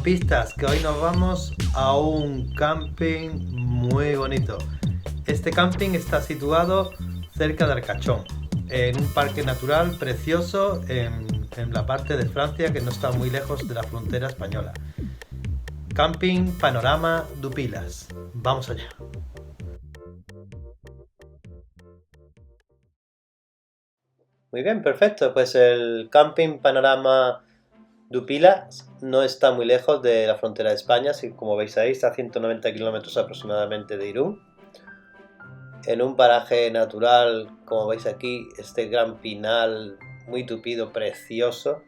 campistas, que hoy nos vamos a un camping muy bonito. Este camping está situado cerca de Arcachón, en un parque natural precioso en la parte de Francia que no está muy lejos de la frontera española. Camping Panorama Dupilas. Vamos allá. Muy bien, perfecto. Pues el Camping Panorama Dupilas no está muy lejos de la frontera de España, así como veis ahí, está a 190 kilómetros aproximadamente de Irún. En un paraje natural, como veis aquí, este gran pinal muy tupido, precioso,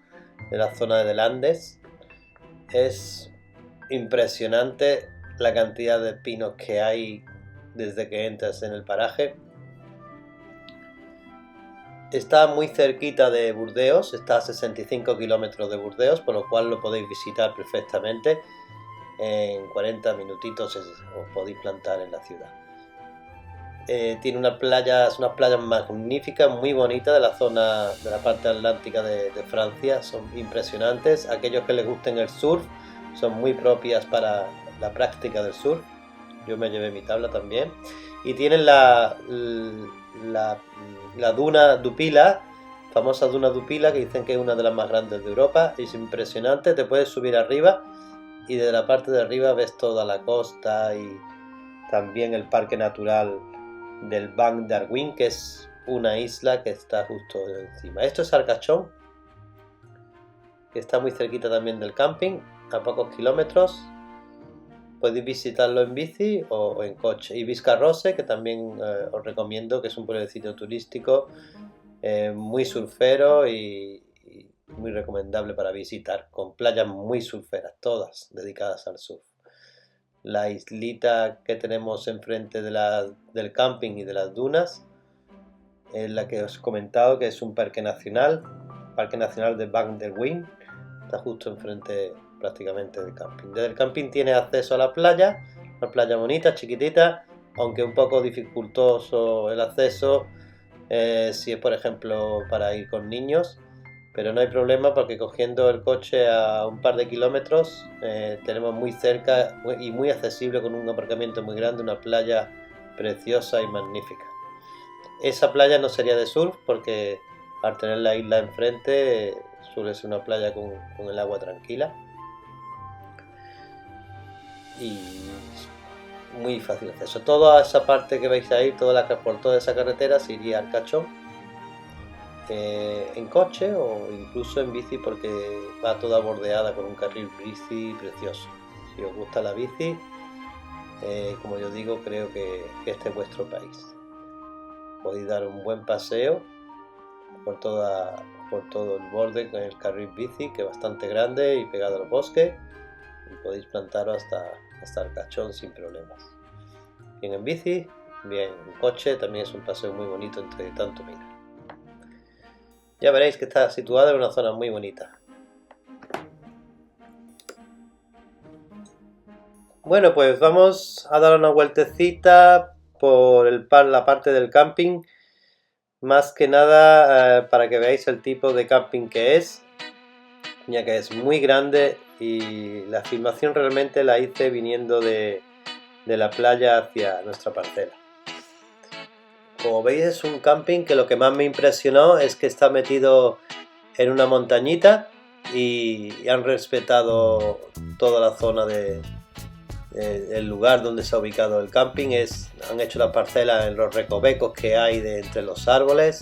de la zona de Andes. Es impresionante la cantidad de pinos que hay desde que entras en el paraje. Está muy cerquita de Burdeos, está a 65 kilómetros de Burdeos, por lo cual lo podéis visitar perfectamente. En 40 minutitos os podéis plantar en la ciudad. Tiene unas playas magníficas, muy bonitas de la zona de la parte atlántica de Francia, son impresionantes. Aquellos que les gusten el surf son muy propias para la práctica del surf. Yo me llevé mi tabla también. Y tienen la duna Dupila, famosa duna Dupila, que dicen que es una de las más grandes de Europa. Es impresionante, te puedes subir arriba y desde la parte de arriba ves toda la costa y también el parque natural del Banc d'Arguin, que es una isla que está justo encima. Esto es Arcachón, que está muy cerquita también del camping, a pocos kilómetros. Podéis visitarlo en bici o en coche. Y Biscarrosse, que también os recomiendo, que es un pueblecito turístico muy surfero y muy recomendable para visitar, con playas muy surferas, todas dedicadas al surf. La islita que tenemos enfrente del camping y de las dunas es la que os he comentado, que es un parque nacional de Banc d'Arguin. Está justo enfrente prácticamente del camping. Desde el camping tienes acceso a la playa, una playa bonita, chiquitita, aunque un poco dificultoso el acceso si es por ejemplo para ir con niños, pero no hay problema porque cogiendo el coche a un par de kilómetros tenemos muy cerca y muy accesible, con un aparcamiento muy grande, una playa preciosa y magnífica. Esa playa no sería de surf porque al tener la isla enfrente suele ser una playa con el agua tranquila y muy fácil acceso. Toda esa parte que veis ahí, por toda esa carretera se iría a Arcachón en coche o incluso en bici, porque va toda bordeada con un carril bici precioso. Si os gusta la bici, como yo digo, creo que este es vuestro país. Podéis dar un buen paseo por todo el borde con el carril bici, que es bastante grande y pegado al bosque, y podéis plantaros hasta Arcachón sin problemas. Bien en bici, bien en coche, también es un paseo muy bonito entre tanto mirar. Ya veréis que está situada en una zona muy bonita. Bueno, pues vamos a dar una vueltecita por la parte del camping, más que nada para que veáis el tipo de camping que es, ya que es muy grande y la filmación realmente la hice viniendo de la playa hacia nuestra parcela. Como veis, es un camping que lo que más me impresionó es que está metido en una montañita y han respetado toda la zona del lugar donde se ha ubicado el camping. Han hecho la parcela en los recovecos que hay entre los árboles,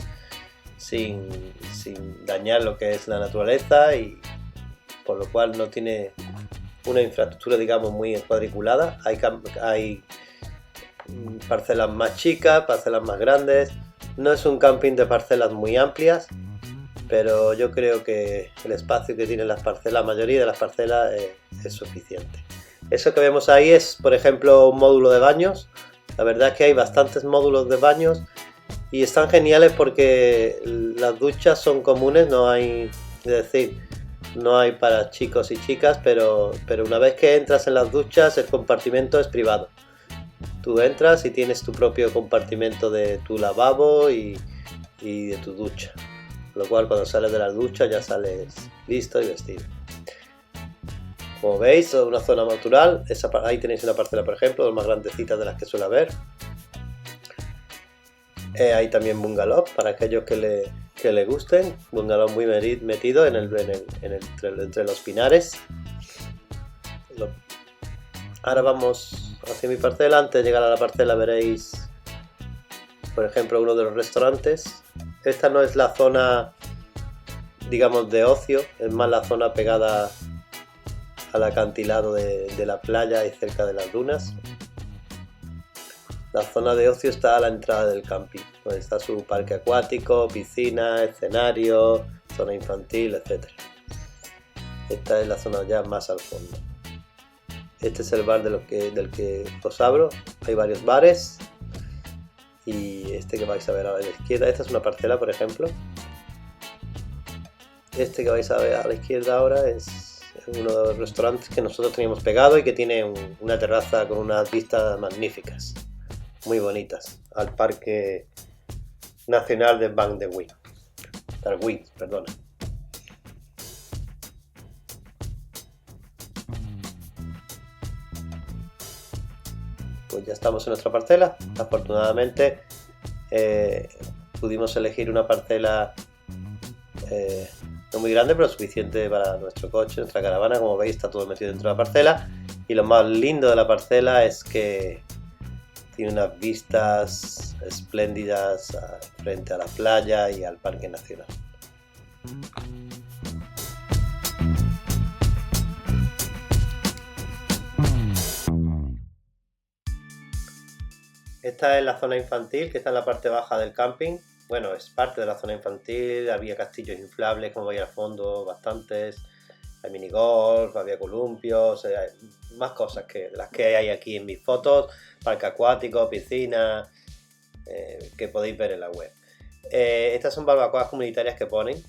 sin dañar lo que es la naturaleza, y por lo cual no tiene una infraestructura, digamos, muy cuadriculada. Hay parcelas más chicas, parcelas más grandes. No es un camping de parcelas muy amplias, pero yo creo que el espacio que tienen la mayoría de las parcelas es suficiente. Eso que vemos ahí es, por ejemplo, un módulo de baños. La verdad es que hay bastantes módulos de baños y están geniales porque las duchas son comunes, no hay para chicos y chicas, pero una vez que entras en las duchas, el compartimento es privado. Tú entras y tienes tu propio compartimento de tu lavabo y de tu ducha, con lo cual cuando sales de la ducha ya sales listo y vestido. Como veis, es una zona natural. Ahí tenéis una parcela, por ejemplo, de las más grandecitas de las que suele haber. Hay también bungalow para aquellos que le gusten. Bungalow muy metido entre los pinares. Ahora vamos hacia mi parcela. Antes de llegar a la parcela veréis, por ejemplo, uno de los restaurantes. Esta no es la zona, digamos, de ocio, es más la zona pegada al acantilado de la playa y cerca de las dunas. La zona de ocio está a la entrada del camping, donde está su parque acuático, piscina, escenario, zona infantil, etc. Esta es la zona ya más al fondo. Este es el bar del que os hablo. Hay varios bares. Y este que vais a ver a la izquierda, esta es una parcela, por ejemplo. Este que vais a ver a la izquierda ahora es uno de los restaurantes que nosotros teníamos pegado y que tiene una terraza con unas vistas magníficas, muy bonitas, al Parque Nacional de Darwin, perdona. Pues ya estamos en nuestra parcela. Afortunadamente pudimos elegir una parcela no muy grande, pero suficiente para nuestro coche, nuestra caravana. Como veis, está todo metido dentro de la parcela. Y lo más lindo de la parcela es que tiene unas vistas espléndidas frente a la playa y al Parque Nacional. Esta es la zona infantil, que está en la parte baja del camping. Bueno, es parte de la zona infantil. Había castillos inflables, como veis al fondo, bastantes. Hay minigolf, había columpios, hay más cosas que las que hay aquí en mis fotos. Parque acuático, piscina, que podéis ver en la web. Estas son barbacoas comunitarias que ponen.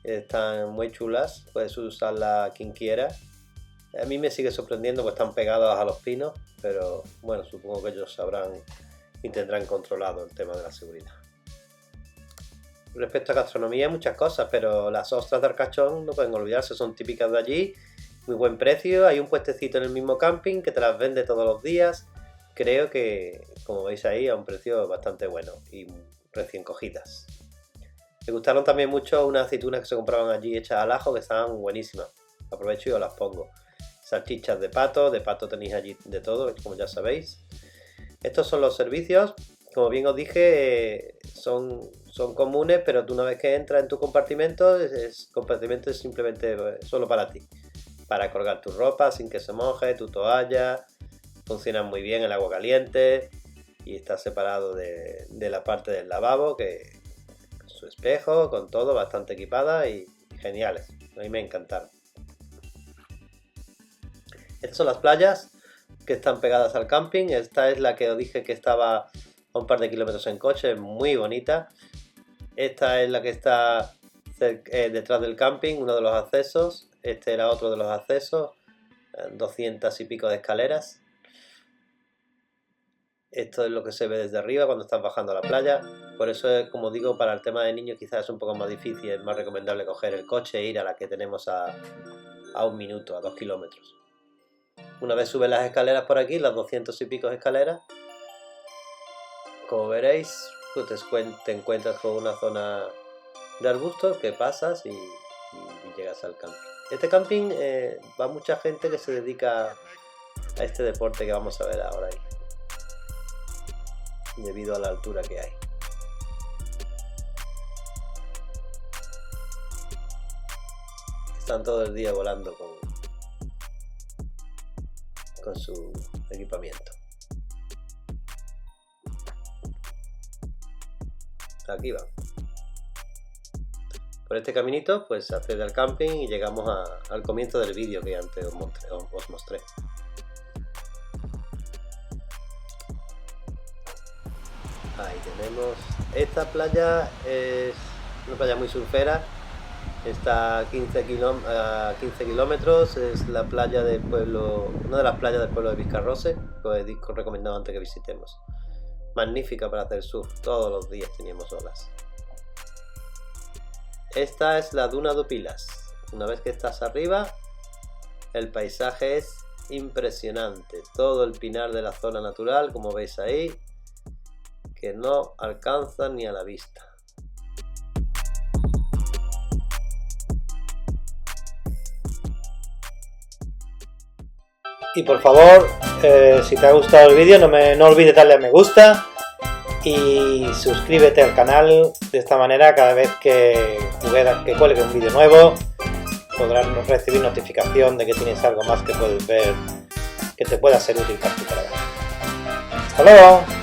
Están muy chulas, puedes usarla quien quiera. A mí me sigue sorprendiendo porque están pegadas a los pinos, pero bueno, supongo que ellos sabrán y tendrán controlado el tema de la seguridad. Respecto a gastronomía hay muchas cosas, pero las ostras de Arcachón no pueden olvidarse, son típicas de allí, muy buen precio. Hay un puestecito en el mismo camping que te las vende todos los días, creo que, como veis ahí, a un precio bastante bueno y recién cogidas. Me gustaron también mucho unas aceitunas que se compraban allí hechas al ajo, que estaban buenísimas. Aprovecho y os las pongo. Salchichas de pato tenéis allí de todo, como ya sabéis. Estos son los servicios, como bien os dije, son comunes, pero tú una vez que entras en tu compartimento, compartimento es simplemente solo para ti. Para colgar tu ropa sin que se moje, tu toalla, funciona muy bien el agua caliente y está separado de la parte del lavabo, que su espejo, con todo, bastante equipada y geniales. A mí me encantaron. Estas son las playas que están pegadas al camping. Esta es la que os dije que estaba a un par de kilómetros en coche, muy bonita. Esta es la que está detrás del camping, uno de los accesos. Este era otro de los accesos, 200 y pico de escaleras. Esto es lo que se ve desde arriba cuando estás bajando a la playa. Por eso, como digo, para el tema de niños quizás es un poco más difícil. Es más recomendable coger el coche e ir a la que tenemos a 1 minuto, a 2 kilómetros. Una vez subes las escaleras por aquí, las 200 y pico escaleras, como veréis, pues te encuentras con una zona de arbustos que pasas y llegas al camping. Este camping va mucha gente que se dedica a este deporte que vamos a ver ahora ahí, debido a la altura que hay. Están todo el día volando con su equipamiento. Aquí va. Por este caminito pues accede al camping y llegamos al comienzo del vídeo que antes os mostré. Ahí tenemos. Esta playa es una playa muy surfera. Está a 15 kilómetros, es la playa del pueblo, una de las playas del pueblo de Vizcarroce, que os he recomendado antes que visitemos. Magnífica para hacer surf, todos los días teníamos olas. Esta es la Duna do Pilas. Una vez que estás arriba, El paisaje es impresionante. Todo el pinar de la zona natural, como veis ahí, que no alcanza ni a la vista. Y por favor, si te ha gustado el vídeo, no olvides darle a me gusta y suscríbete al canal. De esta manera, cada vez que cuelgue un vídeo nuevo, podrás recibir notificación de que tienes algo más que puedes ver que te pueda ser útil para tu trabajo. ¡Hasta luego!